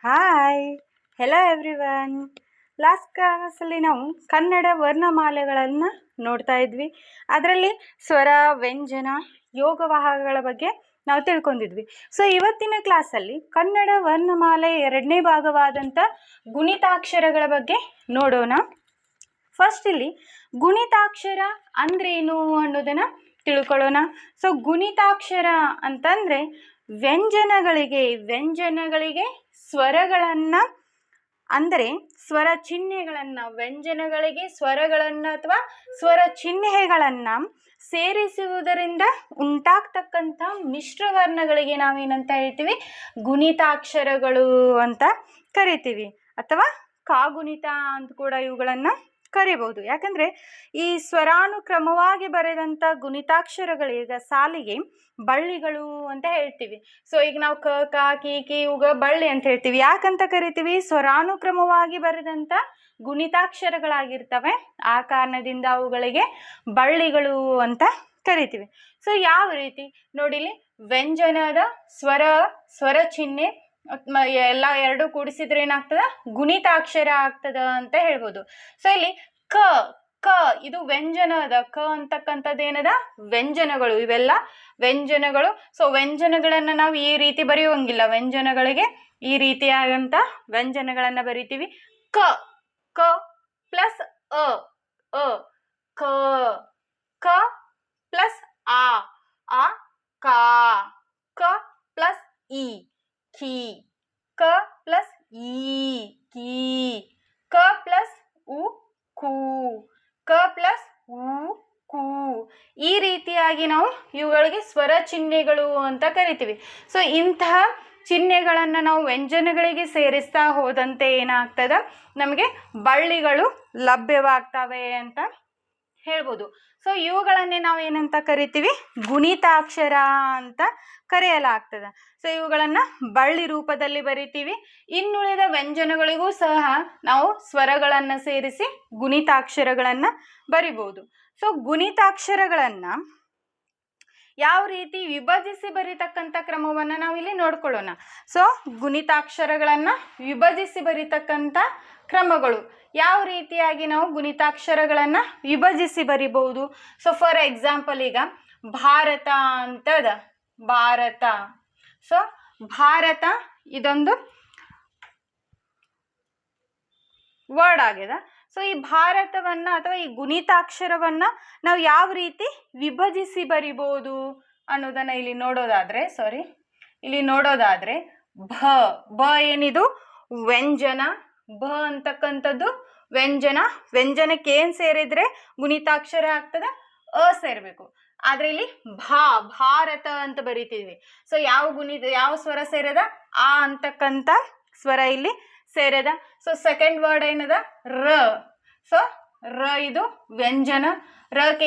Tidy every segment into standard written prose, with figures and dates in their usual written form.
Hi, hello everyone. Last ಕ್ಲಾಸಲ್ಲಿ ನಾವು ಕನ್ನಡ ವರ್ಣಮಾಲೆಗಳನ್ನು ನೋಡ್ತಾ ಇದ್ವಿ. ಅದರಲ್ಲಿ ಸ್ವರ, ವ್ಯಂಜನ, ಯೋಗವಾಹಗಳ ಬಗ್ಗೆ ನಾವು ತಿಳ್ಕೊಂಡಿದ್ವಿ. ಸೊ ಇವತ್ತಿನ ಕ್ಲಾಸಲ್ಲಿ ಕನ್ನಡ ವರ್ಣಮಾಲೆ 2ನೇ ಭಾಗವಾದಂಥ ಗುಣಿತಾಕ್ಷರಗಳ ಬಗ್ಗೆ ನೋಡೋಣ. ಫಸ್ಟ್ ಇಲ್ಲಿ ಗುಣಿತಾಕ್ಷರ ಅಂದ್ರೇನು ಅನ್ನೋದನ್ನು ತಿಳ್ಕೊಳ್ಳೋಣ. ಸೊ ಗುಣಿತಾಕ್ಷರ ಅಂತಂದರೆ ವ್ಯಂಜನಗಳಿಗೆ ಸ್ವರಗಳನ್ನು ಅಂದರೆ ಸ್ವರ ಚಿಹ್ನೆಗಳನ್ನು, ವ್ಯಂಜನಗಳಿಗೆ ಸ್ವರಗಳನ್ನು ಅಥವಾ ಸ್ವರ ಚಿಹ್ನೆಗಳನ್ನು ಸೇರಿಸುವುದರಿಂದ ಉಂಟಾಗ್ತಕ್ಕಂಥ ಮಿಶ್ರವರ್ಣಗಳಿಗೆ ನಾವೇನಂತ ಹೇಳ್ತೀವಿ? ಗುಣಿತಾಕ್ಷರಗಳು ಅಂತ ಕರಿತೀವಿ, ಅಥವಾ ಕಾಗುಣಿತ ಅಂತ ಕೂಡ ಇವುಗಳನ್ನು ಕರಿಬಹುದು. ಯಾಕಂದರೆ ಈ ಸ್ವರಾನುಕ್ರಮವಾಗಿ ಬರೆದಂಥ ಗುಣಿತಾಕ್ಷರಗಳೀಗ ಸಾಲಿಗೆ ಬಳ್ಳಿಗಳು ಅಂತ ಹೇಳ್ತೀವಿ. ಸೊ ಈಗ ನಾವು ಕ, ಕ, ಕಿ, ಕಿ ಇವುಗ ಬಳ್ಳಿ ಅಂತ ಹೇಳ್ತೀವಿ. ಯಾಕಂತ ಕರಿತೀವಿ? ಸ್ವರಾನುಕ್ರಮವಾಗಿ ಬರೆದಂಥ ಗುಣಿತಾಕ್ಷರಗಳಾಗಿರ್ತವೆ, ಆ ಕಾರಣದಿಂದ ಅವುಗಳಿಗೆ ಬಳ್ಳಿಗಳು ಅಂತ ಕರಿತೀವಿ. ಸೊ ಯಾವ ರೀತಿ ನೋಡಿಲಿ, ವ್ಯಂಜನದ ಸ್ವರ ಚಿಹ್ನೆ ಎಲ್ಲ ಎರಡು ಕೂಡಿಸಿದ್ರೆ ಏನಾಗ್ತದ? ಗುಣಿತಾಕ್ಷರ ಆಗ್ತದ ಅಂತ ಹೇಳ್ಬೋದು. ಸೊ ಇಲ್ಲಿ ಕ ಇದು ವ್ಯಂಜನದ ಕ ಅಂತಕ್ಕಂಥದ್ದು ಏನದ? ವ್ಯಂಜನಗಳು, ಇವೆಲ್ಲ ವ್ಯಂಜನಗಳು. ಸೊ ವ್ಯಂಜನಗಳನ್ನು ನಾವು ಈ ರೀತಿ ಬರೆಯುವಂಗಿಲ್ಲ, ವ್ಯಂಜನಗಳಿಗೆ ಈ ರೀತಿಯಾದಂಥ ವ್ಯಂಜನಗಳನ್ನು ಬರಿತೀವಿ. ಕ ಪ್ಲಸ್ ಅ ಕ ಪ್ಲಸ್ ಆ ಕ ಪ್ಲಸ್ ಇ ಖಿ, ಕ ಪ್ಲಸ್ ಈ ಕಿ, ಕ ಪ್ಲಸ್ ಉ ಕು, ಕ ಪ್ಲಸ್ ಉ ಕು. ಈ ರೀತಿಯಾಗಿ ನಾವು ಇವುಗಳಿಗೆ ಸ್ವರ ಚಿಹ್ನೆಗಳು ಅಂತ ಕರಿತೀವಿ. ಸೊ ಇಂತಹ ಚಿಹ್ನೆಗಳನ್ನು ನಾವು ವ್ಯಂಜನಗಳಿಗೆ ಸೇರಿಸ್ತಾ ಹೋದಂತೆ ಏನಾಗ್ತದ? ನಮಗೆ ಬಳ್ಳಿಗಳು ಲಭ್ಯವಾಗ್ತವೆ ಅಂತ ಹೇಳ್ಬೋದು. ಸೊ ಇವುಗಳನ್ನೇ ನಾವು ಏನಂತ ಕರಿತೀವಿ? ಗುಣಿತಾಕ್ಷರ ಅಂತ ಕರೆಯಲಾಗ್ತದೆ. ಸೊ ಇವುಗಳನ್ನು ಬಳ್ಳಿ ರೂಪದಲ್ಲಿ ಬರಿತೀವಿ. ಇನ್ನುಳಿದ ವ್ಯಂಜನಗಳಿಗೂ ಸಹ ನಾವು ಸ್ವರಗಳನ್ನು ಸೇರಿಸಿ ಗುಣಿತಾಕ್ಷರಗಳನ್ನು ಬರಿಬೋದು. ಸೊ ಗುಣಿತಾಕ್ಷರಗಳನ್ನು ಯಾವ ರೀತಿ ವಿಭಜಿಸಿ ಬರೀತಕ್ಕಂಥ ಕ್ರಮವನ್ನು ನಾವಿಲ್ಲಿ ನೋಡ್ಕೊಳ್ಳೋಣ. ಸೊ ಗುಣಿತಾಕ್ಷರಗಳನ್ನು ವಿಭಜಿಸಿ ಬರೀತಕ್ಕಂಥ ಕ್ರಮಗಳು ಯಾವ ರೀತಿಯಾಗಿ ನಾವು ಗುಣಿತಾಕ್ಷರಗಳನ್ನು ವಿಭಜಿಸಿ ಬರಿಬಹುದು? ಸೊ ಫಾರ್ ಎಕ್ಸಾಂಪಲ್ ಈಗ ಭಾರತ ಅಂತದ, ಭಾರತ. ಸೊ ಭಾರತ ಇದೊಂದು ವರ್ಡ್ ಆಗ್ಯದ. ಸೊ ಈ ಭಾರತವನ್ನು ಅಥವಾ ಈ ಗುಣಿತಾಕ್ಷರವನ್ನು ನಾವು ಯಾವ ರೀತಿ ವಿಭಜಿಸಿ ಬರಿಬೋದು ಅನ್ನೋದನ್ನು ಇಲ್ಲಿ ನೋಡೋದಾದರೆ ಭ ಏನಿದು? ವ್ಯಂಜನ. ಭ ಅಂತಕ್ಕಂಥದ್ದು ವ್ಯಂಜನಕ್ಕೆ ಏನು ಸೇರಿದ್ರೆ ಗುಣಿತಾಕ್ಷರ ಆಗ್ತದೆ? ಅ ಸೇರಬೇಕು. ಆದರೆ ಇಲ್ಲಿ ಭಾರತ ಅಂತ ಬರಿತೀವಿ. ಸೊ ಯಾವ ಸ್ವರ ಸೇರದ? ಆ ಅಂತಕ್ಕಂಥ ಸ್ವರ ಇಲ್ಲಿ ಸೇರದ. ಸೊ ಸೆಕೆಂಡ್ ವರ್ಡ್ ಏನದ? ರ. ಸೊ ರ ಇದು ವ್ಯಂಜನ. ರಕ್ಕೆ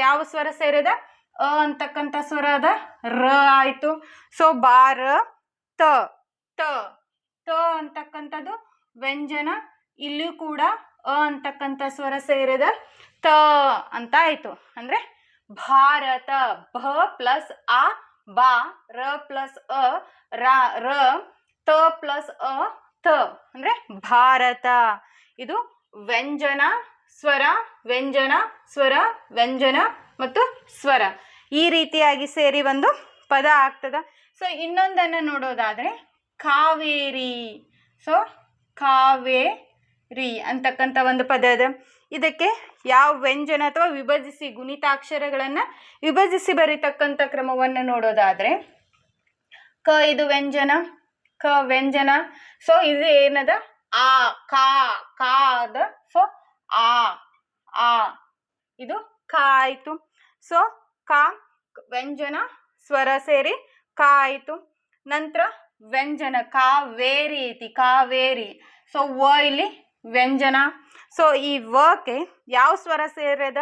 ಯಾವ ಸ್ವರ ಸೇರದ? ಅ ಅಂತಕ್ಕಂಥ ಸ್ವರ ಅದ, ರ ಆಯಿತು. ಸೊ ತ ಅಂತಕ್ಕಂಥದ್ದು ವ್ಯಂಜನ. ಇಲ್ಲೂ ಕೂಡ ಅ ಅಂತಕ್ಕಂಥ ಸ್ವರ ಸೇರಿದ ತ ಅಂತ ಆಯಿತು. ಅಂದರೆ ಭಾರತ. ಭ ಪ್ಲಸ್ ಆ ಬಾ, ರ ಪ್ಲಸ್ ಅ ರ, ತ ಪ್ಲಸ್ ಅ ತ, ಅಂದರೆ ಭಾರತ. ಇದು ವ್ಯಂಜನ ಸ್ವರ, ವ್ಯಂಜನ ಸ್ವರ, ವ್ಯಂಜನ ಮತ್ತು ಸ್ವರ ಈ ರೀತಿಯಾಗಿ ಸೇರಿ ಒಂದು ಪದ ಆಗ್ತದ. ಸೊ ಇನ್ನೊಂದನ್ನು ನೋಡೋದಾದರೆ ಕಾವೇರಿ. ಸೊ ಕಾವೇರಿ ಅಂತಕ್ಕಂಥ ಒಂದು ಪದ ಅದ. ಇದಕ್ಕೆ ಯಾವ ವ್ಯಂಜನ ಅಥವಾ ವಿಭಜಿಸಿ ಗುಣಿತಾಕ್ಷರಗಳನ್ನು ವಿಭಜಿಸಿ ಬರೀತಕ್ಕಂಥ ಕ್ರಮವನ್ನು ನೋಡೋದಾದರೆ ಕ ಇದು ವ್ಯಂಜನ, ಕ ವ್ಯಂಜನ. ಸೊ ಇದು ಏನದ? ಆ ಕಾ ಅದ. ಸೊ ಆ ಇದು ಕ ಆಯಿತು. ಸೊ ಕ ವ್ಯಂಜನ ಸ್ವರ ಸೇರಿ ಕ ಆಯಿತು. ನಂತರ ವ್ಯಂಜನ ಕಾವೇರಿ ಐತಿ, ಕಾವೇರಿ. ಸೊ ವ ಇಲ್ಲಿ ವ್ಯಂಜನ. ಸೊ ಈ ವಕ್ಕೆ ಯಾವ ಸ್ವರ ಸೇರದ?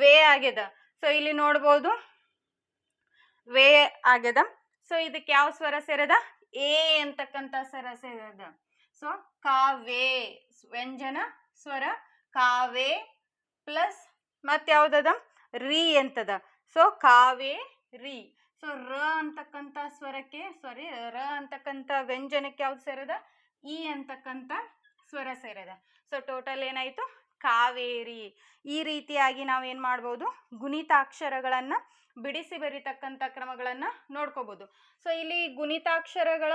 ವೇ ಆಗ್ಯದ. ಸೊ ಇಲ್ಲಿ ನೋಡ್ಬೋದು ವೇ ಆಗ್ಯದ. ಸೊ ಇದಕ್ಕೆ ಯಾವ ಸ್ವರ ಸೇರದ? ಎ ಅಂತಕ್ಕಂಥ ಸ್ವರ ಸೇರದ. ಸೊ ಕಾವೇ ವ್ಯಂಜನ ಸ್ವರ ಕಾವೇ ಪ್ಲಸ್ ಮತ್ತೆ ಯಾವುದದ? ರಿ ಅಂತದ. ಸೊ ಕಾವೇರಿ. ಸೊ ರ ಅಂತಕ್ಕಂಥ ಸ್ವರಕ್ಕೆ ರ ಅಂತಕ್ಕಂಥ ವ್ಯಂಜನಕ್ಕೆ ಯಾವ್ದು ಸೇರದ ಇ ಅಂತಕ್ಕಂಥ ಸ್ವರ ಸೇರದ. ಸೊ ಟೋಟಲ್ ಏನಾಯಿತು ಕಾವೇರಿ. ಈ ರೀತಿಯಾಗಿ ನಾವೇನು ಮಾಡ್ಬೋದು ಗುಣಿತಾಕ್ಷರಗಳನ್ನು ಬಿಡಿಸಿ ಬರಿತಕ್ಕಂಥ ಕ್ರಮಗಳನ್ನು ನೋಡ್ಕೋಬೋದು. ಸೊ ಇಲ್ಲಿ ಗುಣಿತಾಕ್ಷರಗಳ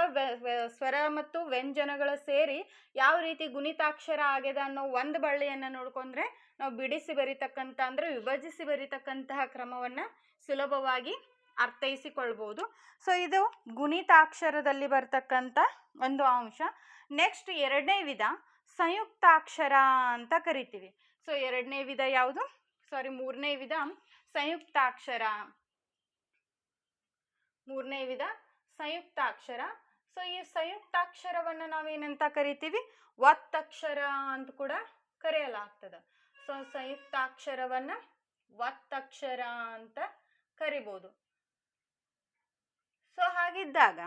ಸ್ವರ ಮತ್ತು ವ್ಯಂಜನಗಳ ಸೇರಿ ಯಾವ ರೀತಿ ಗುಣಿತಾಕ್ಷರ ಆಗ್ಯದ ಅನ್ನೋ ಒಂದು ಬಳ್ಳಿಯನ್ನು ನೋಡ್ಕೊಂಡ್ರೆ ನಾವು ಬಿಡಿಸಿ ಬರಿತಕ್ಕಂಥ ಅಂದರೆ ವಿಭಜಿಸಿ ಬರಿತಕ್ಕಂತಹ ಕ್ರಮವನ್ನು ಸುಲಭವಾಗಿ ಅರ್ಥೈಸಿಕೊಳ್ಬೋದು. ಸೊ ಇದು ಗುಣಿತಾಕ್ಷರದಲ್ಲಿ ಬರ್ತಕ್ಕಂಥ ಒಂದು ಅಂಶ. ನೆಕ್ಸ್ಟ್ ಎರಡನೇ ವಿಧ ಸಂಯುಕ್ತಾಕ್ಷರ ಅಂತ ಕರಿತೀವಿ. ಸೊ ಎರಡನೇ ವಿಧ ಯಾವುದು ಮೂರನೇ ವಿಧ ಸಂಯುಕ್ತಾಕ್ಷರ. ಮೂರನೇ ವಿಧ ಸಂಯುಕ್ತಾಕ್ಷರ. ಸೊ ಈ ಸಂಯುಕ್ತಾಕ್ಷರವನ್ನು ನಾವೇನಂತ ಕರಿತೀವಿ ಒತ್ತಕ್ಷರ ಅಂತ ಕೂಡ ಕರೆಯಲಾಗ್ತದೆ. ಸೊ ಸಂಯುಕ್ತಾಕ್ಷರವನ್ನು ಒತ್ತಕ್ಷರ ಅಂತ ಕರಿಬೋದು. ಸೊ ಹಾಗಿದ್ದಾಗ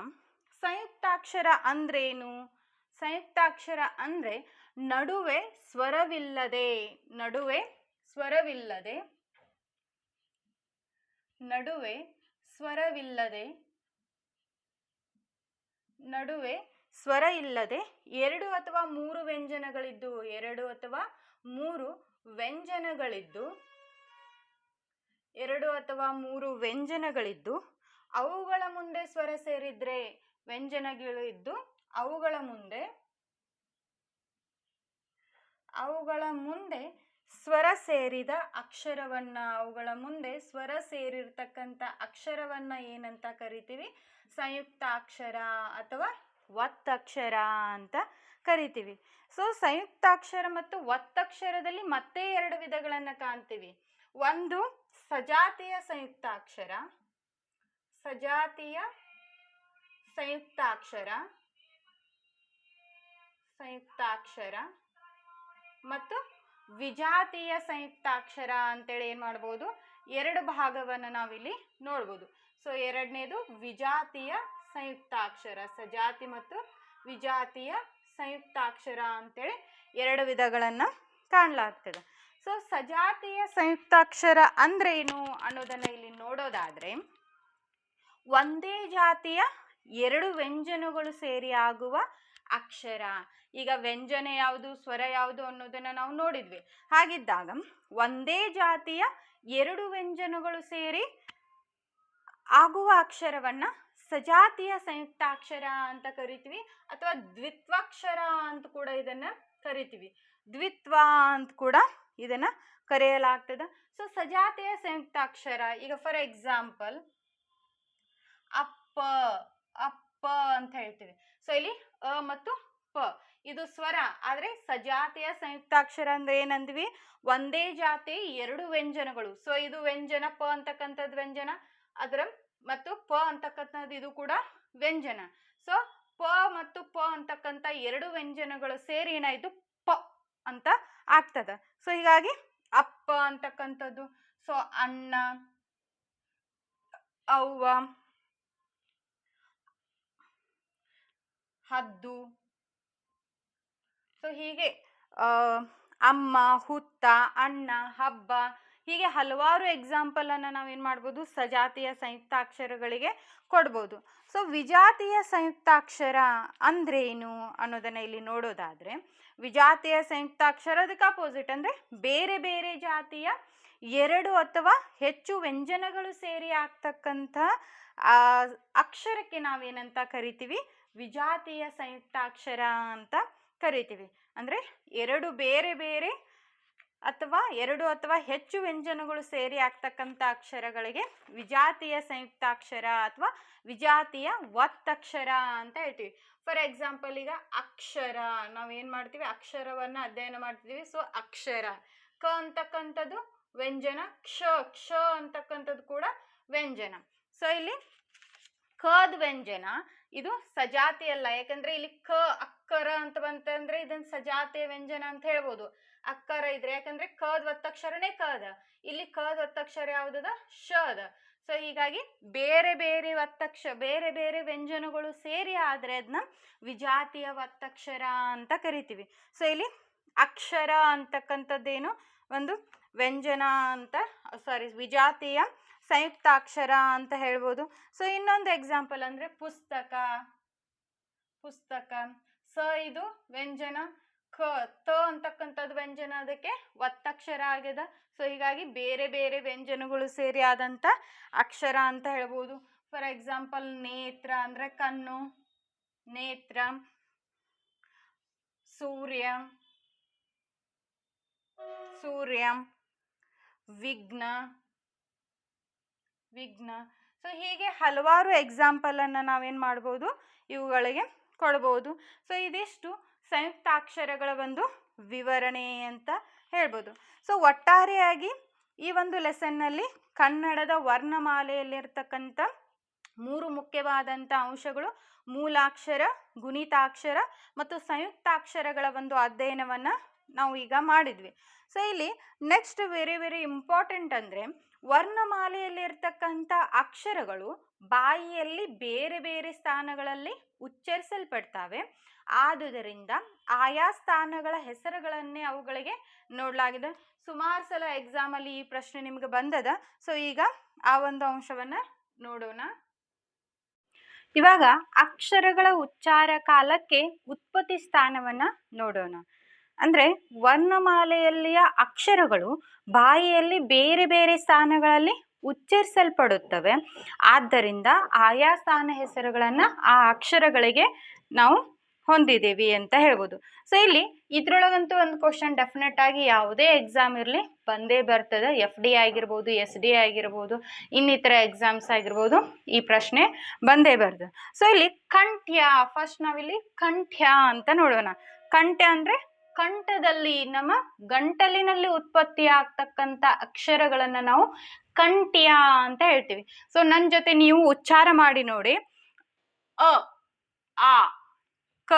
ಸಂಯುಕ್ತಾಕ್ಷರ ಅಂದ್ರೇನು? ಸಂಯುಕ್ತಾಕ್ಷರ ಅಂದರೆ ನಡುವೆ ಸ್ವರವಿಲ್ಲದೆ ಸ್ವರ ಇಲ್ಲದೆ ಎರಡು ಅಥವಾ ಮೂರು ವ್ಯಂಜನಗಳಿದ್ದು ಅವುಗಳ ಮುಂದೆ ಸ್ವರ ಸೇರಿದ್ರೆ ವ್ಯಂಜನಗಳಿದ್ದು ಅವುಗಳ ಮುಂದೆ ಸ್ವರ ಸೇರಿದ ಸ್ವರ ಸೇರಿರ್ತಕ್ಕಂಥ ಅಕ್ಷರವನ್ನ ಏನಂತ ಕರಿತೀವಿ ಸಂಯುಕ್ತಾಕ್ಷರ ಅಥವಾ ಒತ್ತಕ್ಷರ ಅಂತ ಕರಿತೀವಿ. ಸೊ ಸಂಯುಕ್ತಾಕ್ಷರ ಮತ್ತು ಒತ್ತಕ್ಷರದಲ್ಲಿ ಮತ್ತೆ ಎರಡು ವಿಧಗಳನ್ನು ಕಾಣ್ತೀವಿ. ಒಂದು ಸಜಾತಿಯ ಸಂಯುಕ್ತಾಕ್ಷರ ಮತ್ತು ವಿಜಾತೀಯ ಸಂಯುಕ್ತಾಕ್ಷರ ಅಂತೇಳಿ ಏನು ಮಾಡ್ಬೋದು ಎರಡು ಭಾಗವನ್ನು ನಾವಿಲ್ಲಿ ನೋಡ್ಬೋದು. ಸೊ ಎರಡನೇದು ವಿಜಾತೀಯ ಸಂಯುಕ್ತಾಕ್ಷರ, ಸಜಾತಿ ಮತ್ತು ವಿಜಾತೀಯ ಸಂಯುಕ್ತಾಕ್ಷರ ಅಂತೇಳಿ ಎರಡು ವಿಧಗಳನ್ನು ಕಾಣಲಾಗ್ತದೆ. ಸೊ ಸಜಾತೀಯ ಸಂಯುಕ್ತಾಕ್ಷರ ಅಂದ್ರೇನು ಅನ್ನೋದನ್ನು ಇಲ್ಲಿ ನೋಡೋದಾದ್ರೆ ಒಂದೇ ಜಾತಿಯ ಎರಡು ವ್ಯಂಜನಗಳು ಸೇರಿ ಆಗುವ ಅಕ್ಷರ. ಈಗ ವ್ಯಂಜನ ಯಾವುದು ಸ್ವರ ಯಾವುದು ಅನ್ನೋದನ್ನ ನಾವು ನೋಡಿದ್ವಿ. ಹಾಗಿದ್ದಾಗ ಒಂದೇ ಜಾತಿಯ ಎರಡು ವ್ಯಂಜನಗಳು ಸೇರಿ ಆಗುವ ಅಕ್ಷರವನ್ನ ಸಜಾತಿಯ ಸಂಯುಕ್ತಾಕ್ಷರ ಅಂತ ಕರಿತೀವಿ ಅಥವಾ ದ್ವಿತ್ವಾಕ್ಷರ ಅಂತ ಕೂಡ ಇದನ್ನ ಕರಿತೀವಿ. ದ್ವಿತ್ವ ಅಂತ ಕೂಡ ಇದನ್ನ ಕರೆಯಲಾಗ್ತದೆ. ಸೊ ಸಜಾತಿಯ ಸಂಯುಕ್ತಾಕ್ಷರ ಈಗ ಫಾರ್ ಎಕ್ಸಾಂಪಲ್ ಅಪ್ಪ ಅಂತ ಹೇಳ್ತೀವಿ. ಸೊ ಇಲ್ಲಿ ಅ ಮತ್ತು ಪ ಇದು ಸ್ವರ, ಆದ್ರೆ ಸಜಾತಿಯ ಸಂಯುಕ್ತಾಕ್ಷರ ಅಂದ್ರೆ ಏನಂದ್ವಿ ಒಂದೇ ಜಾತಿ ಎರಡು ವ್ಯಂಜನಗಳು. ಸೊ ಇದು ವ್ಯಂಜನ ಪ ಅಂತಕ್ಕಂಥದ್ದು ವ್ಯಂಜನ, ಅದರ ಮತ್ತು ಪ ಅಂತಕ್ಕಂಥದ್ದು ಇದು ಕೂಡ ವ್ಯಂಜನ. ಸೊ ಪ ಮತ್ತು ಪ ಅಂತಕ್ಕಂಥ ಎರಡು ವ್ಯಂಜನಗಳು ಸೇರಿ ಏನಾಯ್ತು ಪ ಅಂತ ಆಗ್ತದ. ಸೊ ಹೀಗಾಗಿ ಅಪ್ಪ ಅಂತಕ್ಕಂಥದ್ದು, ಸೊ ಅಣ್ಣ, ಅವ್ವ, ಹದ್ದು, ಸೊ ಹೀಗೆ ಅಮ್ಮ, ಹುತ್ತ, ಅಣ್ಣ, ಹಬ್ಬ, ಹೀಗೆ ಹಲವಾರು ಎಕ್ಸಾಂಪಲ್ ಅನ್ನು ನಾವೇನು ಮಾಡ್ಬೋದು ಸಜಾತಿಯ ಸಂಯುಕ್ತಾಕ್ಷರಗಳಿಗೆ ಕೊಡ್ಬೋದು. ಸೊ ವಿಜಾತಿಯ ಸಂಯುಕ್ತಾಕ್ಷರ ಅಂದ್ರೇನು ಅನ್ನೋದನ್ನ ಇಲ್ಲಿ ನೋಡೋದಾದ್ರೆ ವಿಜಾತಿಯ ಸಂಯುಕ್ತಾಕ್ಷರ ಅದಕ್ಕೆ ಅಪೋಸಿಟ್, ಅಂದ್ರೆ ಬೇರೆ ಬೇರೆ ಜಾತಿಯ ಎರಡು ಅಥವಾ ಹೆಚ್ಚು ವ್ಯಂಜನಗಳು ಸೇರಿ ಆಗ್ತಕ್ಕಂಥ ಅಕ್ಷರಕ್ಕೆ ನಾವೇನಂತ ಕರಿತೀವಿ ವಿಜಾತಿಯ ಸಂಯುಕ್ತಾಕ್ಷರ ಅಂತ ಕರಿತೀವಿ. ಅಂದ್ರೆ ಎರಡು ಬೇರೆ ಬೇರೆ ಅಥವಾ ಎರಡು ಅಥವಾ ಹೆಚ್ಚು ವ್ಯಂಜನಗಳು ಸೇರಿ ಆಗ್ತಕ್ಕಂಥ ಅಕ್ಷರಗಳಿಗೆ ವಿಜಾತಿಯ ಸಂಯುಕ್ತಾಕ್ಷರ ಅಥವಾ ವಿಜಾತಿಯ ಒತ್ತಕ್ಷರ ಅಂತ ಹೇಳ್ತೀವಿ. ಫಾರ್ ಎಕ್ಸಾಂಪಲ್ ಈಗ ಅಕ್ಷರ ನಾವೇನ್ ಮಾಡ್ತೀವಿ ಅಕ್ಷರವನ್ನ ಅಧ್ಯಯನ ಮಾಡ್ತಿದೀವಿ. ಸೊ ಅಕ್ಷರ ಕ ಅಂತಕ್ಕಂಥದ್ದು ವ್ಯಂಜನ, ಕ್ಷ ಅಂತಕ್ಕಂಥದ್ದು ಕೂಡ ವ್ಯಂಜನ. ಸೊ ಇಲ್ಲಿ ಕದ್ ವ್ಯಂಜನ ಇದು ಸಜಾತಿ ಅಲ್ಲ, ಯಾಕಂದ್ರೆ ಇಲ್ಲಿ ಅಕ್ಕರ ಅಂತ ಬಂತಂದ್ರೆ ಇದನ್ನ ಸಜಾತಿಯ ವ್ಯಂಜನ ಅಂತ ಹೇಳ್ಬೋದು. ಅಕ್ಕರ ಇದ್ರೆ ಯಾಕಂದ್ರೆ ಕದ್ ಒತ್ತಕ್ಷರನೇ ಕದ, ಇಲ್ಲಿ ಕದ್ ಒತ್ತಕ್ಷರ ಯಾವ್ದದ ಶ ಅದ. ಸೊ ಹೀಗಾಗಿ ಬೇರೆ ಬೇರೆ ಬೇರೆ ಬೇರೆ ವ್ಯಂಜನಗಳು ಸೇರಿ ಆದ್ರೆ ಅದನ್ನ ವಿಜಾತಿಯ ಒತ್ತಕ್ಷರ ಅಂತ ಕರಿತೀವಿ. ಸೊ ಇಲ್ಲಿ ಅಕ್ಷರ ಅಂತಕ್ಕಂಥದ್ದೇನು ಒಂದು ವ್ಯಂಜನ ಅಂತ ವಿಜಾತಿಯ ಸಂಯುಕ್ತಾಕ್ಷರ ಅಂತ ಹೇಳ್ಬೋದು. ಸೊ ಇನ್ನೊಂದು ಎಕ್ಸಾಂಪಲ್ ಅಂದರೆ ಪುಸ್ತಕ. ಸ ಇದು ವ್ಯಂಜನ, ತ ಅಂತಕ್ಕಂಥದ್ದು ವ್ಯಂಜನ, ಅದಕ್ಕೆ ಒತ್ತಕ್ಷರ ಆಗ್ಯದ. ಸೊ ಹೀಗಾಗಿ ಬೇರೆ ಬೇರೆ ವ್ಯಂಜನಗಳು ಸೇರಿ ಆದಂಥ ಅಕ್ಷರ ಅಂತ ಹೇಳ್ಬೋದು. ಫಾರ್ ಎಕ್ಸಾಂಪಲ್ ನೇತ್ರ ಅಂದರೆ ಕಣ್ಣು, ನೇತ್ರ. ಸೂರ್ಯ, ವಿಘ್ನ. ಸೊ ಹೀಗೆ ಹಲವಾರು ಎಕ್ಸಾಂಪಲನ್ನು ನಾವೇನು ಮಾಡ್ಬೋದು, ಇವುಗಳಿಗೆ ಕೊಡ್ಬೋದು. ಸೊ ಇದಿಷ್ಟು ಸಂಯುಕ್ತಾಕ್ಷರಗಳ ಒಂದು ವಿವರಣೆ ಅಂತ ಹೇಳ್ಬೋದು. ಸೊ ಒಟ್ಟಾರೆಯಾಗಿ ಈ ಒಂದು ಲೆಸನ್ನಲ್ಲಿ ಕನ್ನಡದ ವರ್ಣಮಾಲೆಯಲ್ಲಿರ್ತಕ್ಕಂಥ 3 ಮುಖ್ಯವಾದಂಥ ಅಂಶಗಳು ಮೂಲಾಕ್ಷರ, ಗುಣಿತಾಕ್ಷರ ಮತ್ತು ಸಂಯುಕ್ತಾಕ್ಷರಗಳ ಒಂದು ಅಧ್ಯಯನವನ್ನು ನಾವು ಈಗ ಮಾಡಿದ್ವಿ. ಸೊ ಇಲ್ಲಿ ನೆಕ್ಸ್ಟ್ ವೆರಿ ವೆರಿ ಇಂಪಾರ್ಟೆಂಟ್ ಅಂದರೆ ವರ್ಣಮಾಲೆಯಲ್ಲಿರ್ತಕ್ಕಂಥ ಅಕ್ಷರಗಳು ಬಾಯಿಯಲ್ಲಿ ಬೇರೆ ಬೇರೆ ಸ್ಥಾನಗಳಲ್ಲಿ ಉಚ್ಚರಿಸಲ್ಪಡ್ತವೆ. ಆದುದರಿಂದ ಆಯಾ ಸ್ಥಾನಗಳ ಹೆಸರುಗಳನ್ನೇ ಅವುಗಳಿಗೆ ನೋಡಲಾಗಿದೆ. ಸುಮಾರು ಸಲ ಎಕ್ಸಾಮಲ್ಲಿ ಈ ಪ್ರಶ್ನೆ ನಿಮಗೆ ಬಂದದ. ಸೊ ಈಗ ಆ ಒಂದು ಅಂಶವನ್ನು ನೋಡೋಣ. ಇವಾಗ ಅಕ್ಷರಗಳ ಉಚ್ಚಾರ ಕಾಲಕ್ಕೆ ಉತ್ಪತ್ತಿ ಸ್ಥಾನವನ್ನು ನೋಡೋಣ. ಅಂದರೆ ವರ್ಣಮಾಲೆಯಲ್ಲಿಯ ಅಕ್ಷರಗಳು ಬಾಯಿಯಲ್ಲಿ ಬೇರೆ ಬೇರೆ ಸ್ಥಾನಗಳಲ್ಲಿ ಉಚ್ಚರಿಸಲ್ಪಡುತ್ತವೆ. ಆದ್ದರಿಂದ ಆಯಾ ಸ್ಥಾನ ಹೆಸರುಗಳನ್ನು ಆ ಅಕ್ಷರಗಳಿಗೆ ನಾವು ಹೊಂದಿದ್ದೀವಿ ಅಂತ ಹೇಳ್ಬೋದು. ಸೊ ಇಲ್ಲಿ ಇದ್ರೊಳಗಂತೂ ಒಂದು ಕ್ವಶನ್ ಡೆಫಿನೆಟ್ ಆಗಿ ಯಾವುದೇ ಎಕ್ಸಾಮ್ ಇರಲಿ ಬಂದೇ ಬರ್ತದೆ. FD ಆಗಿರ್ಬೋದು, SD ಆಗಿರ್ಬೋದು, ಇನ್ನಿತರ ಎಕ್ಸಾಮ್ಸ್ ಆಗಿರ್ಬೋದು, ಈ ಪ್ರಶ್ನೆ ಬಂದೇ ಬರ್ತದೆ. ಸೊ ಇಲ್ಲಿ ಕಂಠ್ಯ, ಫಸ್ಟ್ ನಾವಿಲ್ಲಿ ಕಂಠ್ಯ ಅಂತ ನೋಡೋಣ. ಕಂಠ್ಯ ಅಂದರೆ ಕಂಠದಲ್ಲಿ, ನಮ್ಮ ಗಂಟಲಿನಲ್ಲಿ ಉತ್ಪತ್ತಿ ಆಗ್ತಕ್ಕಂಥ ಅಕ್ಷರಗಳನ್ನು ನಾವು ಕಂಠ್ಯ ಅಂತ ಹೇಳ್ತೀವಿ. ಸೊ ನನ್ನ ಜೊತೆ ನೀವು ಉಚ್ಚಾರ ಮಾಡಿ ನೋಡಿ. ಅ, ಆ, ಕ,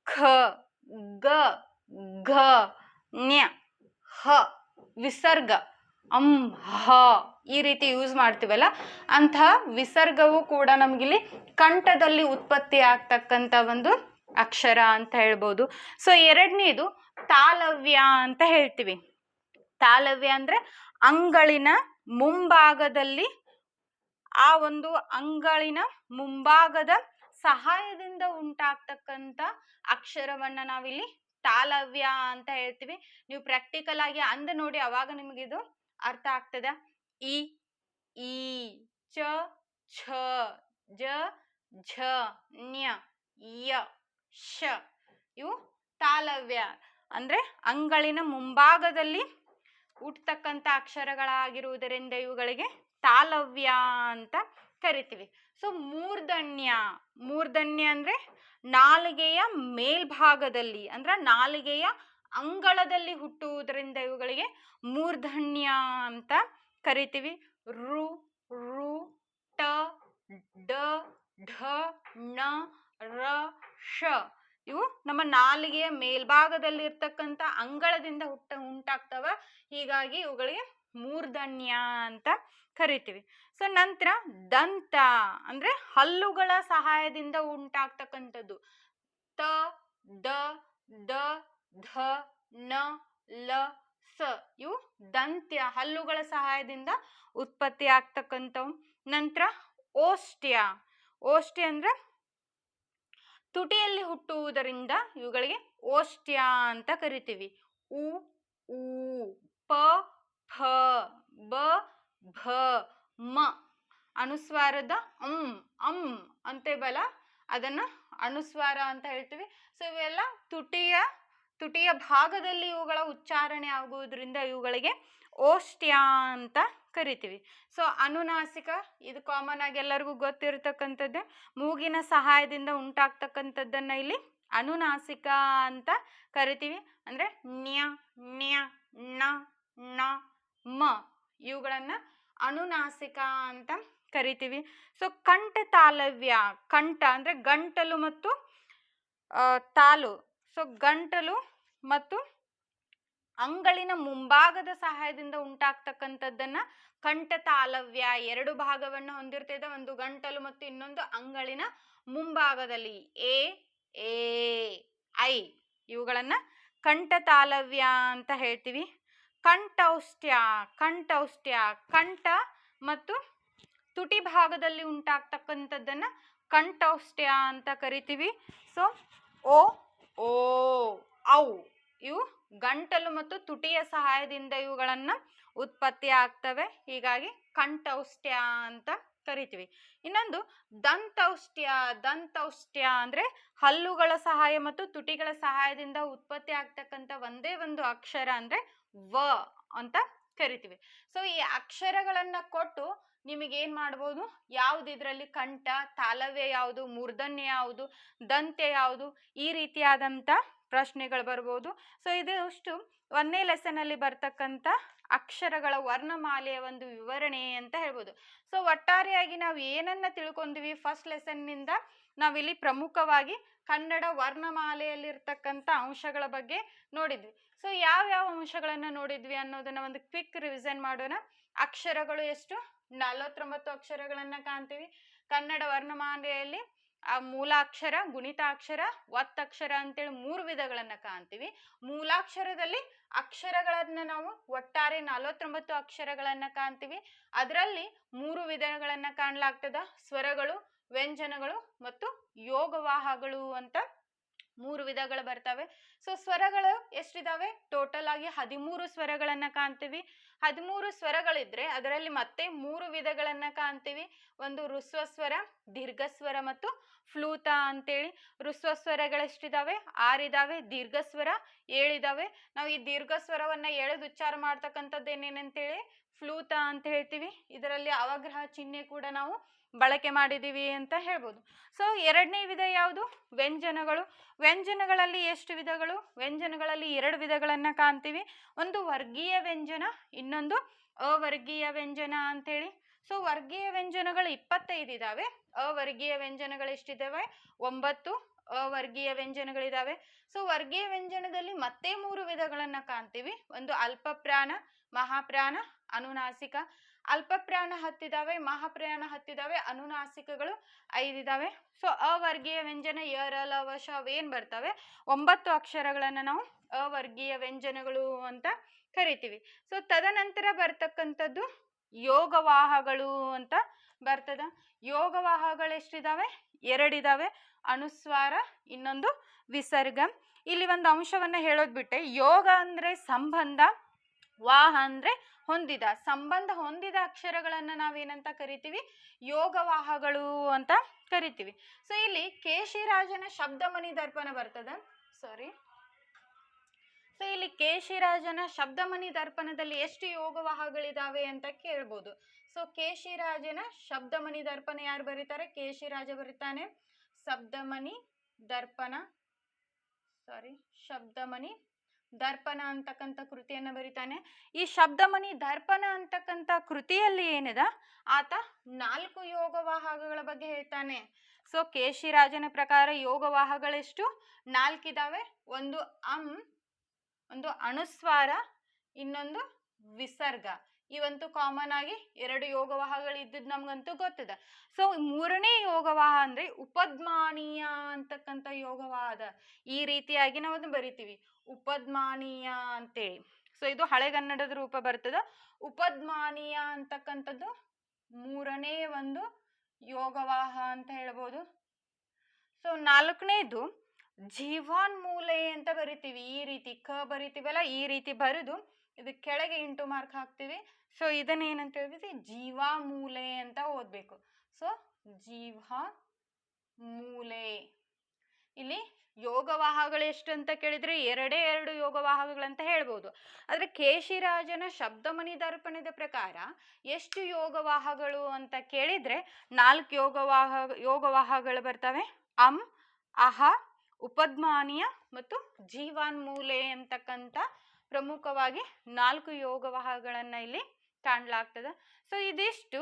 ಖ, ಗ, ಘ, ಞ, ಹ, ವಿಸರ್ಗ, ಹ, ಈ ರೀತಿ ಯೂಸ್ ಮಾಡ್ತೀವಲ್ಲ, ಅಂತಹ ವಿಸರ್ಗವು ಕೂಡ ನಮಗಿಲ್ಲಿ ಕಂಠದಲ್ಲಿ ಉತ್ಪತ್ತಿ ಆಗ್ತಕ್ಕಂಥ ಒಂದು ಅಕ್ಷರ ಅಂತ ಹೇಳ್ಬೋದು. ಸೊ ಎರಡನೇದು ತಾಲವ್ಯ ಅಂತ ಹೇಳ್ತೀವಿ. ತಾಲವ್ಯ ಅಂದರೆ ಅಂಗಳಿನ ಮುಂಭಾಗದಲ್ಲಿ, ಆ ಒಂದು ಅಂಗಳಿನ ಮುಂಭಾಗದ ಸಹಾಯದಿಂದ ಉಂಟಾಗ್ತಕ್ಕಂಥ ಅಕ್ಷರವನ್ನು ನಾವಿಲ್ಲಿ ತಾಲವ್ಯ ಅಂತ ಹೇಳ್ತೀವಿ. ನೀವು ಪ್ರಾಕ್ಟಿಕಲ್ ಆಗಿ ಅಂದು ನೋಡಿ, ಅವಾಗ ನಿಮಗಿದು ಅರ್ಥ ಆಗ್ತದೆ. ಇ, ಈ, ಚ, ಛ, ಜ, ಝ, ಞ, ಯ, ಶ, ಇವು ತಾಲವ್ಯ ಅಂದರೆ ಅಂಗಳಿನ ಮುಂಭಾಗದಲ್ಲಿ ಹುಟ್ಟತಕ್ಕಂಥ ಅಕ್ಷರಗಳಾಗಿರುವುದರಿಂದ ಇವುಗಳಿಗೆ ತಾಲವ್ಯ ಅಂತ ಕರಿತೀವಿ. ಸೊ ಮೂರ್ಧನ್ಯ ಅಂದರೆ ನಾಲಿಗೆಯ ಮೇಲ್ಭಾಗದಲ್ಲಿ, ಅಂದ್ರೆ ನಾಲಿಗೆಯ ಅಂಗಳದಲ್ಲಿ ಹುಟ್ಟುವುದರಿಂದ ಇವುಗಳಿಗೆ ಮೂರ್ಧನ್ಯ ಅಂತ ಕರಿತೀವಿ. ರು, ರು, ಟ, ಡ, ಢ, ಣ, ರ, ಶ, ಇವು ನಮ್ಮ ನಾಲಿಗೆಯ ಮೇಲ್ಭಾಗದಲ್ಲಿ ಇರ್ತಕ್ಕಂಥ ಅಂಗಳದಿಂದ ಉಂಟಾಗ್ತವ. ಹೀಗಾಗಿ ಇವುಗಳಿಗೆ ಮೂರ್ಧನ್ಯ ಅಂತ ಕರಿತೀವಿ. ಸೊ ನಂತರ ದಂತ ಅಂದರೆ ಹಲ್ಲುಗಳ ಸಹಾಯದಿಂದ ಉಂಟಾಗ್ತಕ್ಕಂಥದ್ದು. ತ, ದ, ದ, ಧ, ನ, ಲ, ಸ, ಇವು ದಂತ್ಯ, ಹಲ್ಲುಗಳ ಸಹಾಯದಿಂದ ಉತ್ಪತ್ತಿ ಆಗ್ತಕ್ಕಂಥವು. ನಂತರ ಓಷ್ಟ್ಯ ಅಂದರೆ ತುಟಿಯಲ್ಲಿ ಹುಟ್ಟುವುದರಿಂದ ಇವುಗಳಿಗೆ ಓಷ್ಟ್ಯ ಅಂತ ಕರಿತೀವಿ. ಉ, ಊ, ಪ, ಫ, ಬ, ಭ, ಮ, ಅನುಸ್ವಾರದ ಅಂತೇವಲ್ಲ, ಅದನ್ನು ಅನುಸ್ವಾರ ಅಂತ ಹೇಳ್ತೀವಿ. ಸೊ ಇವೆಲ್ಲ ತುಟಿಯ ಭಾಗದಲ್ಲಿ ಇವುಗಳ ಉಚ್ಚಾರಣೆ ಆಗುವುದರಿಂದ ಇವುಗಳಿಗೆ ಓಷ್ಟ್ಯ ಅಂತ ಕರಿತೀವಿ. ಸೊ ಅನುನಾಸಿಕ, ಇದು ಕಾಮನ್ ಆಗಿ ಎಲ್ಲರಿಗೂ ಗೊತ್ತಿರತಕ್ಕಂಥದ್ದೇ. ಮೂಗಿನ ಸಹಾಯದಿಂದ ಉಂಟಾಗ್ತಕ್ಕಂಥದ್ದನ್ನು ಇಲ್ಲಿ ಅನುನಾಸಿಕ ಅಂತ ಕರಿತೀವಿ. ಅಂದರೆ ನ್ಯ, ಣ್ಯ, ಣ, ಣ, ಮ, ಇವುಗಳನ್ನು ಅನುನಾಸಿಕ ಅಂತ ಕರಿತೀವಿ. ಸೊ ಕಂಠ ತಾಲವ್ಯ, ಕಂಠ ಅಂದರೆ ಗಂಟಲು ಮತ್ತು ತಾಲು. ಸೊ ಗಂಟಲು ಮತ್ತು ಅಂಗಳಿನ ಮುಂಭಾಗದ ಸಹಾಯದಿಂದ ಉಂಟಾಗ್ತಕ್ಕಂಥದ್ದನ್ನು ಕಂಠ ತಾಲವ್ಯ, ಎರಡು ಭಾಗವನ್ನು ಹೊಂದಿರ್ತದೆ. ಒಂದು ಗಂಟಲು ಮತ್ತು ಇನ್ನೊಂದು ಅಂಗಳಿನ ಮುಂಭಾಗದಲ್ಲಿ. ಎ, ಐ, ಇವುಗಳನ್ನು ಕಂಠ ತಾಲವ್ಯ ಅಂತ ಹೇಳ್ತೀವಿ. ಕಂಠೌಷ್ಟ್ಯ, ಕಂಠ ಮತ್ತು ತುಟಿ ಭಾಗದಲ್ಲಿ ಉಂಟಾಗ್ತಕ್ಕಂಥದ್ದನ್ನು ಕಂಠೌಷ್ಟ್ಯ ಅಂತ ಕರಿತೀವಿ. ಸೊ ಓ, ಓ, ಔ ಇವು ಗಂಟಲು ಮತ್ತು ತುಟಿಯ ಸಹಾಯದಿಂದ ಇವುಗಳನ್ನು ಉತ್ಪತ್ತಿ ಆಗ್ತವೆ. ಹೀಗಾಗಿ ಕಂಠೌಷ್ಟ್ಯ ಅಂತ ಕರಿತೀವಿ. ಇನ್ನೊಂದು ದಂತೌಷ್ಟ್ಯ. ದಂತೌಷ್ಟ್ಯ ಅಂದರೆ ಹಲ್ಲುಗಳ ಸಹಾಯ ಮತ್ತು ತುಟಿಗಳ ಸಹಾಯದಿಂದ ಉತ್ಪತ್ತಿ ಆಗ್ತಕ್ಕಂಥ ಒಂದೇ ಒಂದು ಅಕ್ಷರ ಅಂದರೆ ವ ಅಂತ ಕರಿತೀವಿ. ಸೊ ಈ ಅಕ್ಷರಗಳನ್ನ ಕೊಟ್ಟು ನಿಮಗೇನು ಮಾಡ್ಬೋದು, ಯಾವುದು ಇದರಲ್ಲಿ ಕಂಠ, ತಾಲವ್ಯ ಯಾವುದು, ಮೂರ್ಧನ್ಯ ಯಾವುದು, ದಂತ್ಯ ಯಾವುದು, ಈ ರೀತಿಯಾದಂಥ ಪ್ರಶ್ನೆಗಳು ಬರ್ಬೋದು. ಸೊ ಇದಿಷ್ಟು ಒಂದನೇ ಲೆಸನಲ್ಲಿ ಬರ್ತಕ್ಕಂಥ ಅಕ್ಷರಗಳ ವರ್ಣಮಾಲೆಯ ಒಂದು ವಿವರಣೆ ಅಂತ ಹೇಳ್ಬೋದು. ಸೊ ಒಟ್ಟಾರೆಯಾಗಿ ನಾವು ಏನನ್ನ ತಿಳ್ಕೊಂಡಿವಿ ಫಸ್ಟ್ ಲೆಸನ್ನಿಂದ, ನಾವಿಲ್ಲಿ ಪ್ರಮುಖವಾಗಿ ಕನ್ನಡ ವರ್ಣಮಾಲೆಯಲ್ಲಿರ್ತಕ್ಕಂಥ ಅಂಶಗಳ ಬಗ್ಗೆ ನೋಡಿದ್ವಿ. ಸೊ ಯಾವ್ಯಾವ ಅಂಶಗಳನ್ನು ನೋಡಿದ್ವಿ ಅನ್ನೋದನ್ನ ಒಂದು ಕ್ವಿಕ್ ರಿವಿಷನ್ ಮಾಡೋಣ. ಅಕ್ಷರಗಳು ಎಷ್ಟು? 49 ಅಕ್ಷರಗಳನ್ನ ಕಾಣ್ತೀವಿ. ಕನ್ನಡ ವರ್ಣಮಾಲೆಯಲ್ಲಿ ಆ ಮೂಲಾಕ್ಷರ, ಗುಣಿತಾಕ್ಷರ, ಒತ್ತಕ್ಷರ ಅಂತೇಳಿ 3 ವಿಧಗಳನ್ನ ಕಾಣ್ತೀವಿ. ಮೂಲಾಕ್ಷರದಲ್ಲಿ ಅಕ್ಷರಗಳನ್ನ ನಾವು ಒಟ್ಟಾರೆ 49 ಅಕ್ಷರಗಳನ್ನ ಕಾಣ್ತೀವಿ. ಅದರಲ್ಲಿ 3 ವಿಧಗಳನ್ನ ಕಾಣಲಾಗ್ತದ. ಸ್ವರಗಳು, ವ್ಯಂಜನಗಳು ಮತ್ತು ಯೋಗವಾಹಗಳು ಅಂತ 3 ವಿಧಗಳು ಬರ್ತವೆ. ಸೊ ಸ್ವರಗಳು ಎಷ್ಟಿದಾವೆ? ಟೋಟಲ್ ಆಗಿ 13 ಸ್ವರಗಳನ್ನ ಕಾಣ್ತೀವಿ. 13 ಸ್ವರಗಳಿದ್ರೆ ಅದರಲ್ಲಿ ಮತ್ತೆ 3 ವಿಧಗಳನ್ನ ಕಾಣ್ತೀವಿ. ಒಂದು ಋಸ್ವ ಸ್ವರ, ದೀರ್ಘ ಸ್ವರ ಮತ್ತು ಫ್ಲೂತ ಅಂತೇಳಿ. ಋಸ್ವ ಸ್ವರಗಳೆಷ್ಟಿದಾವೆ? 6 ಇದಾವೆ. ದೀರ್ಘ ಸ್ವರ 7 ಇದಾವೆ. ನಾವು ಈ ದೀರ್ಘ ಸ್ವರವನ್ನ ಎಳೆದು ಉಚ್ಚಾರ ಮಾಡ್ತಕ್ಕಂಥದ್ದು ಏನೇನಂತೇಳಿ ಫ್ಲೂತ ಅಂತ ಹೇಳ್ತೀವಿ. ಇದರಲ್ಲಿ ಅವಗ್ರಹ ಚಿಹ್ನೆ ಕೂಡ ನಾವು ಬಳಕೆ ಮಾಡಿದ್ದೀವಿ ಅಂತ ಹೇಳ್ಬೋದು. ಸೊ ಎರಡನೇ ವಿಧ ಯಾವುದು? ವ್ಯಂಜನಗಳು. ವ್ಯಂಜನಗಳಲ್ಲಿ ಎಷ್ಟು ವಿಧಗಳು? ವ್ಯಂಜನಗಳಲ್ಲಿ 2 ವಿಧಗಳನ್ನು ಕಾಣ್ತೀವಿ. ಒಂದು ವರ್ಗೀಯ ವ್ಯಂಜನ, ಇನ್ನೊಂದು ಅವರ್ಗೀಯ ವ್ಯಂಜನ ಅಂತೇಳಿ. ಸೊ ವರ್ಗೀಯ ವ್ಯಂಜನಗಳು 25 ಇದಾವೆ. ಅವರ್ಗೀಯ ವ್ಯಂಜನಗಳು ಎಷ್ಟಿದ್ದಾವೆ? 9. ಅವರ್ಗೀಯ ವ್ಯಂಜನಗಳಿದಾವೆ. ಸೊ ವರ್ಗೀಯ ವ್ಯಂಜನದಲ್ಲಿ ಮತ್ತೆ 3 ವಿಧಗಳನ್ನ ಕಾಣ್ತೀವಿ. ಒಂದು ಅಲ್ಪಪ್ರಾಣ, ಮಹಾಪ್ರಾಣ, ಅನುನಾಸಿಕ. ಅಲ್ಪಪ್ರಾಣ 10 ಇದಾವೆ, ಮಹಾಪ್ರಾಣ 10 ಇದಾವೆ, ಅನುನಾಸಿಕಗಳು 5 ಇದಾವೆ. ಸೊ ಅವರ್ಗೀಯ ವ್ಯಂಜನ ಯ, ರ, ಲ, ವ, ಶ ಅವೇನ್ ಬರ್ತವೆ 9 ಅಕ್ಷರಗಳನ್ನ ನಾವು ಅವರ್ಗೀಯ ವ್ಯಂಜನಗಳು ಅಂತ ಕರಿತೀವಿ. ಸೊ ತದನಂತರ ಬರ್ತಕ್ಕಂಥದ್ದು ಯೋಗವಾಹಗಳು ಅಂತ ಬರ್ತದ. ಯೋಗವಾಹಗಳು ಎಷ್ಟಿದಾವೆ? 2 ಇದಾವೆ. ಅನುಸ್ವಾರ, ಇನ್ನೊಂದು ವಿಸರ್ಗ. ಇಲ್ಲಿ ಒಂದು ಅಂಶವನ್ನ ಹೇಳೋದ್ ಬಿಟ್ಟೆ, ಯೋಗ ಅಂದ್ರೆ ಸಂಬಂಧ, ವಾಹ ಅಂದ್ರೆ ಹೊಂದಿದ. ಸಂಬಂಧ ಹೊಂದಿದ ಅಕ್ಷರಗಳನ್ನ ನಾವೇನಂತ ಕರಿತೀವಿ? ಯೋಗವಾಹಗಳು ಅಂತ ಕರಿತೀವಿ. ಸೊ ಇಲ್ಲಿ ಕೇಶಿರಾಜನ ಶಬ್ದಮಣಿ ದರ್ಪಣ ಬರ್ತದ. ಸೊ ಇಲ್ಲಿ ಕೇಶಿರಾಜನ ಶಬ್ದಮಣಿ ದರ್ಪಣದಲ್ಲಿ ಎಷ್ಟು ಯೋಗವಾಹಗಳಿದಾವೆ ಅಂತ ಕೇಳ್ಬೋದು. ಸೊ ಕೇಶಿರಾಜನ ಶಬ್ದಮಣಿ ದರ್ಪಣ ಯಾರು ಬರೀತಾರೆ? ಕೇಶಿರಾಜ ಬರೀತಾನೆ. ಶಬ್ದಮಣಿ ದರ್ಪಣ ಶಬ್ದಮಣಿ ದರ್ಪಣ ಅಂತಕ್ಕಂಥ ಕೃತಿಯನ್ನ ಬರೀತಾನೆ. ಈ ಶಬ್ದಮಣಿ ದರ್ಪಣ ಅಂತಕ್ಕಂಥ ಕೃತಿಯಲ್ಲಿ ಏನಿದೆ, ಆತ 4 ಯೋಗವಾಹಗಳ ಬಗ್ಗೆ ಹೇಳ್ತಾನೆ. ಸೊ ಕೇಶಿರಾಜನ ಪ್ರಕಾರ ಯೋಗವಾಹಗಳೆಷ್ಟು? 4 ಇದಾವೆ. ಒಂದು ಒಂದು ಅನುಸ್ವಾರ, ಇನ್ನೊಂದು ವಿಸರ್ಗ. ಇವಂತೂ ಕಾಮನ್ ಆಗಿ 2 ಯೋಗವಾಹಗಳು ಇದ್ದದ್ದು ನಮ್ಗಂತೂ ಗೊತ್ತಿದೆ. ಸೊ 3ನೇ ಯೋಗವಾಹ ಅಂದ್ರೆ ಉಪದ್ಮಾನೀಯ ಅಂತಕ್ಕಂಥ ಯೋಗವಾದ. ಈ ರೀತಿಯಾಗಿ ನಾವು ಅದನ್ನ ಬರಿತೀವಿ, ಉಪದ್ಮಾನೀಯ ಅಂತೇಳಿ. ಸೊ ಇದು ಹಳೆಗನ್ನಡದ ರೂಪ ಬರ್ತದ. ಉಪದ್ಮಾನೀಯ ಅಂತಕ್ಕಂಥದ್ದು 3ನೇ ಒಂದು ಯೋಗವಾಹ ಅಂತ ಹೇಳ್ಬೋದು. ಸೊ 4ನೇದು ಜೀವಾನ್ಮೂಲೆ ಅಂತ ಬರಿತೀವಿ. ಈ ರೀತಿ ಕ ಬರಿತೀವಲ್ಲ, ಈ ರೀತಿ ಬರೆದು ಇದು ಕೆಳಗೆ ಇಂಟು ಮಾರ್ಕ್ ಹಾಕ್ತೀವಿ. ಸೊ ಇದನ್ನ ಏನಂತ ಹೇಳ್ತೀವಿ? ಜೀವಾಮೂಲೆ ಅಂತ ಓದ್ಬೇಕು. ಸೊ ಜೀವಾಮೂಲೆ. ಇಲ್ಲಿ ಯೋಗವಾಹಗಳು ಎಷ್ಟು ಅಂತ ಕೇಳಿದ್ರೆ 2 ಯೋಗವಾಹಗಳಂತ ಹೇಳ್ಬೋದು. ಆದ್ರೆ ಕೇಶಿರಾಜನ ಶಬ್ದಮಣಿ ದರ್ಪಣದ ಪ್ರಕಾರ ಎಷ್ಟು ಯೋಗವಾಹಗಳು ಅಂತ ಕೇಳಿದ್ರೆ 4 ಯೋಗವಾಹಗಳು ಬರ್ತವೆ. ಅಹ, ಉಪದ್ಮಾನೀಯ ಮತ್ತು ಜೀವಾನ್ಮೂಲೆ ಅಂತಕ್ಕಂಥ ಪ್ರಮುಖವಾಗಿ 4 ಯೋಗವಾಹಗಳನ್ನ ಇಲ್ಲಿ ಕಾಣಲಾಗ್ತದೆ. ಸೊ ಇದಿಷ್ಟು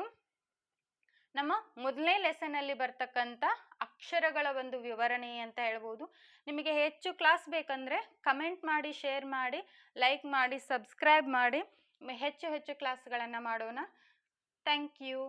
ನಮ್ಮ ಮೊದಲನೇ ಲೆಸನ್ ಅಲ್ಲಿ ಬರ್ತಕ್ಕಂಥ ಅಕ್ಷರಗಳ ಒಂದು ವಿವರಣೆ ಅಂತ ಹೇಳ್ಬೋದು. ನಿಮಗೆ ಹೆಚ್ಚು ಕ್ಲಾಸ್ ಬೇಕಂದ್ರೆ ಕಮೆಂಟ್ ಮಾಡಿ, ಶೇರ್ ಮಾಡಿ, ಲೈಕ್ ಮಾಡಿ, ಸಬ್ಸ್ಕ್ರೈಬ್ ಮಾಡಿ. ಹೆಚ್ಚು ಕ್ಲಾಸ್ಗಳನ್ನು ಮಾಡೋಣ. Thank you.